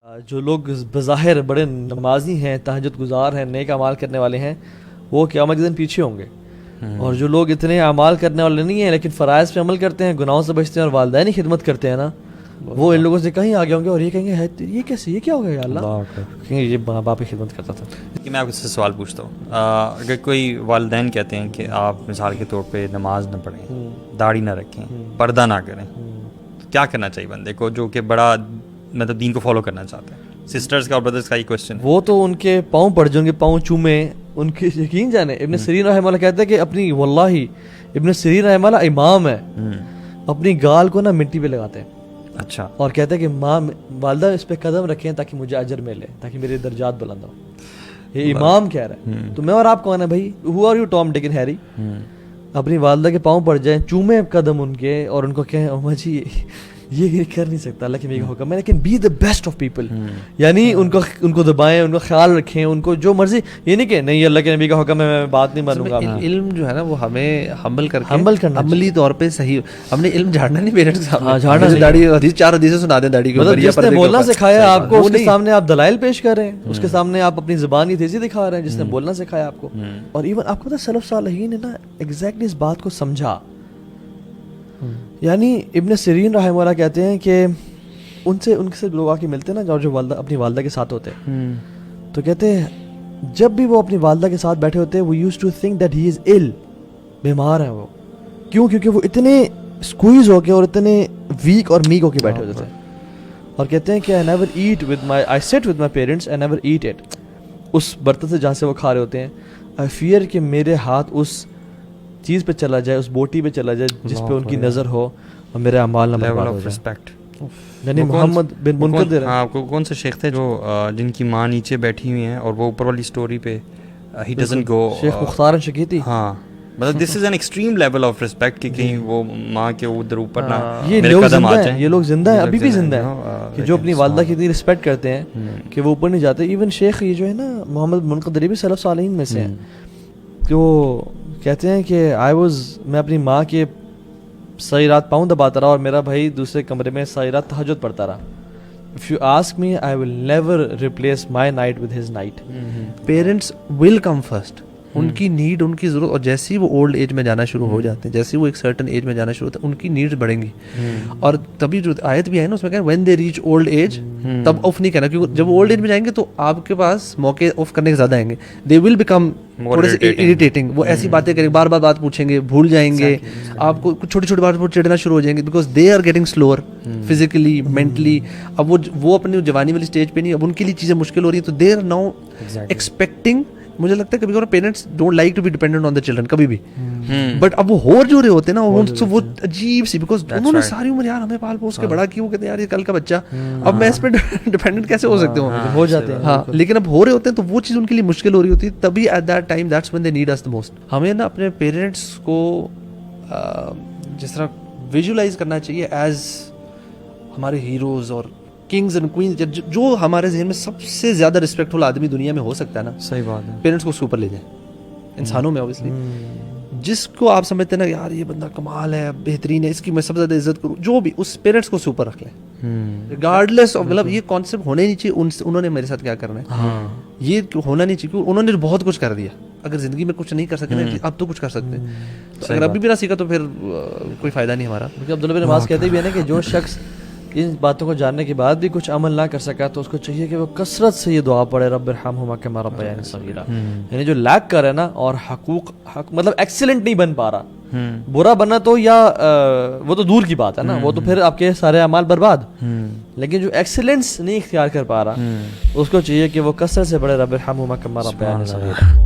جو لوگ بظاہر بڑے نمازی ہیں، تہجد گزار ہیں، نیک اعمال کرنے والے ہیں، وہ قیامت کے دن پیچھے ہوں گے. اور جو لوگ اتنے اعمال کرنے والے نہیں ہیں لیکن فرائض پہ عمل کرتے ہیں، گناہوں سے بچتے ہیں اور والدین کی خدمت کرتے ہیں نا، وہ ان لوگوں سے کہیں آگے ہوں گے. اور یہ کہیں گے یہ کیسے، یہ کیا ہو گیا یا اللہ، کہیں گے یہ ماں باپ کی خدمت کرتا تھا. کہ میں آپ سے سوال پوچھتا ہوں، اگر کوئی والدین کہتے ہیں کہ آپ مثال کے طور پہ نماز نہ پڑھیں، داڑھی نہ رکھیں، پردہ نہ کریں، تو کیا کرنا چاہیے بندے کو جو کہ بڑا مطلب دین کو فالو کرنا چاہتے ہیں؟ سسٹرز کا اور بردرز کا یہ کوشچن ہے. وہ تو ان کے پاؤں پڑ جائیں گے، پاؤں چومے ان کے. یقین جانے ابن سیرین رحمہ اللہ کہتے ہیں کہ اپنی، واللہ ابن سیرین رحمہ اللہ امام ہے، اپنی گال کو نا مٹی پہ لگاتے ہیں. اچھا. اور کہتے ہیں کہ ماں والدہ اس پہ قدم رکھیں تاکہ مجھے اجر ملے، تاکہ میرے درجات بلند ہو. یہ امام کہہ رہا ہے. تو میں اور آپ کون ہے بھائی؟ Who are you Tom Dick and Harry? اپنی والدہ کے پاؤں پڑ جائیں، چومے قدم ان کے اور ان کو کہیں اماں جی یہ کر نہیں سکتا، اللہ کے میرے حکم ہے، لیکن be the best of people. یعنی ان کو دبائیں، ان کو خیال رکھیں، ان کو جو مرضی، یہ نہیں کہ نہیں اللہ کے نبی کا حکم ہے میں بات نہیں مانوں گا. علم جو ہے نا وہ ہمیں حمل کر کے حمل کرنا عملی طور پہ صحیح. ہم نے علم جھاڑنا نہیں پیرنٹس کے سامنے. جھاڑنا داڑھی حدیث 4 حدیثیں سنا دیں داڑھی کے اوپر، جس نے بولنا سکھایا آپ کو اس کے سامنے آپ دلائل پیش کر رہے ہیں، اس کے سامنے آپ اپنی زبان کی تیزی دکھا رہے ہیں جس نے بولنا سکھایا آپ کو. اور ایون آپ کو پتہ سلف صالحین نے نا ایگزیکٹلی اس بات کو سمجھا. یعنی ابن سیرین رحمہ اللہ کہتے ہیں کہ ان سے لوگ آ کے ملتے ہیں نا جو والدہ اپنی والدہ کے ساتھ ہوتے ہیں، تو کہتے ہیں جب بھی وہ اپنی والدہ کے ساتھ بیٹھے ہوتے ہیں وہ used to think that he is ill، بیمار ہیں وہ. کیوں؟ کیونکہ وہ اتنے اسکویز ہو کے اور اتنے ویک اور میک ہو کے بیٹھے ہوتے تھے. اور کہتے ہیں کہ I sit with my parents I never eat it، اس برتن سے جہاں سے وہ کھا رہے ہوتے ہیں. I fear کہ میرے ہاتھ اس چیز پہ چلا جائے، اس بوٹی پہ چلا جائے جس پہ ان کی نظر ہو اور میرے اعمال نہ برباد ہو جائے. یعنی محمد بن منقدر، ہاں کون سے شیخ تھے جو جن کی ماں نیچے بیٹھی ہوئی ہیں اور وہ اوپر والی سٹوری پہ ہی ڈزنٹ گو، شیخ مختار شکیتی. ہاں مطلب this is an extreme level of respect کہ کہیں وہ ماں کے ادھر اوپر نہ یہ لوگ زندہ ہیں، یہ لوگ زندہ ہیں، ابھی بھی زندہ ہیں، کہ جو اپنی والدہ کی اتنی رسپیکٹ کرتے ہیں کہ وہ اوپر نہیں جاتے. ایون شیخ یہ جو ہے نا محمد منقدری بھی سلف صالحین میں سے ہیں، کہ وہ کہتے ہیں کہ میں اپنی ماں کے ساری رات پاؤں دباتا رہا اور میرا بھائی دوسرے کمرے میں ساری رات تہجد پڑھتا رہا. If you ask me, I will never replace my night with his night. Parents will come first. ان کی نیڈ، ان کی ضرورت، اور جیسے ہی وہ اولڈ ایج میں جانا شروع ہو جاتے ہیں، جیسے وہ ایک سرٹن ایج میں جانا شروع ہوتا ہے، ان کی نیڈز بڑھیں گی. اور تبھی جو آیت بھی ہے نا اس میں کہا when they reach old age, تب آف نہیں کہنا، کیونکہ جب وہ اولڈ ایج میں جائیں گے تو آپ کے پاس موقع آف کرنے کے زیادہ آئیں گے. دے ول بیکم تھوڑے سے اریٹیٹنگ، وہ ایسی باتیں کریں گے، بار بار بات پوچھیں گے، بھول جائیں گے، آپ کو چھوٹی چھوٹی بات پر چڑھنا شروع ہو جائیں گے، because they are getting slower physically mentally. اب وہ اپنی جوانی والی اسٹیج پہ نہیں، اب ان کے لیے چیزیں مشکل ہو رہی ہیں، تو دے آر ناؤ ایکسپیکٹنگ. مجھے لگتا ہے کبھی کبھی parents don't like to be dependent on the children کبھی بھی، بٹ اب وہ ہو جو رہے ہوتے ہیں نا وہ عجیب سی، بیکاز انہوں نے ساری عمر یار ہمیں پال پوس کے بڑا کیوں، کہتے ہیں یار یہ کل کا بچہ، اب میں اس پہ ڈیپینڈنٹ کیسے ہو سکتے ہو جاتے ہیں. ہاں لیکن اب ہو رہے ہوتے ہیں تو وہ چیز ان کے لیے مشکل ہو رہی ہوتی ہے. تبھی at that time that's when they need us the most. ہمیں نا اپنے پیرنٹس کو جس طرح ویژولائز کرنا چاہیے ایز ہمارے ہیروز اور کنگز اینڈ کوئنز، جو ہمارے ذہن میں سب سے زیادہ رسپیکٹفل آدمی دنیا میں ہو سکتا ہے نا. صحیح بات ہے. پیرنٹس کو اس کے اوپر لے جائیں، انسانوں میں اوبیسلی، جس کو آپ سمجھتے ہیں نا یار یہ بندہ کمال ہے، بہترین ہے، اس کی میں سب سے زیادہ عزت کروں، جو بھی اس پیرنٹس کو اوپر رکھ لیں ریگارڈلیس آف. مطلب یہ کانسیپٹ ہونا ہی نہیں چاہیے انہوں نے میرے ساتھ کیا کرنا ہے، یہ ہونا نہیں چاہیے، کیونکہ انہوں نے بہت کچھ کر دیا. اگر زندگی میں کچھ نہیں کر سکتے اب تو کچھ کر سکتے ہیں، تو اگر ابھی بھی نہ سیکھا تو پھر کوئی فائدہ نہیں ہمارا. کیونکہ عبداللہ بن عباس کہتے بھی ہے نا کہ جو شخص ان باتوں کو جاننے کے بعد بھی کچھ عمل نہ کر سکا تو اس کو چاہیے کہ وہ کثرت سے یہ دعا پڑھے رب ارحمہما کما ربیانی صغیرا. یعنی جو لیک کر ہے نا اور حق مطلب ایکسیلنٹ نہیں بن پا رہا، برا بننا تو یا وہ تو دور کی بات ہے نا، وہ تو پھر آپ کے سارے اعمال برباد. لیکن جو ایکسیلنس نہیں اختیار کر پا رہا اس کو چاہیے کہ وہ کثرت سے پڑھے رب ارحمہما کما ربیانی صغیرا.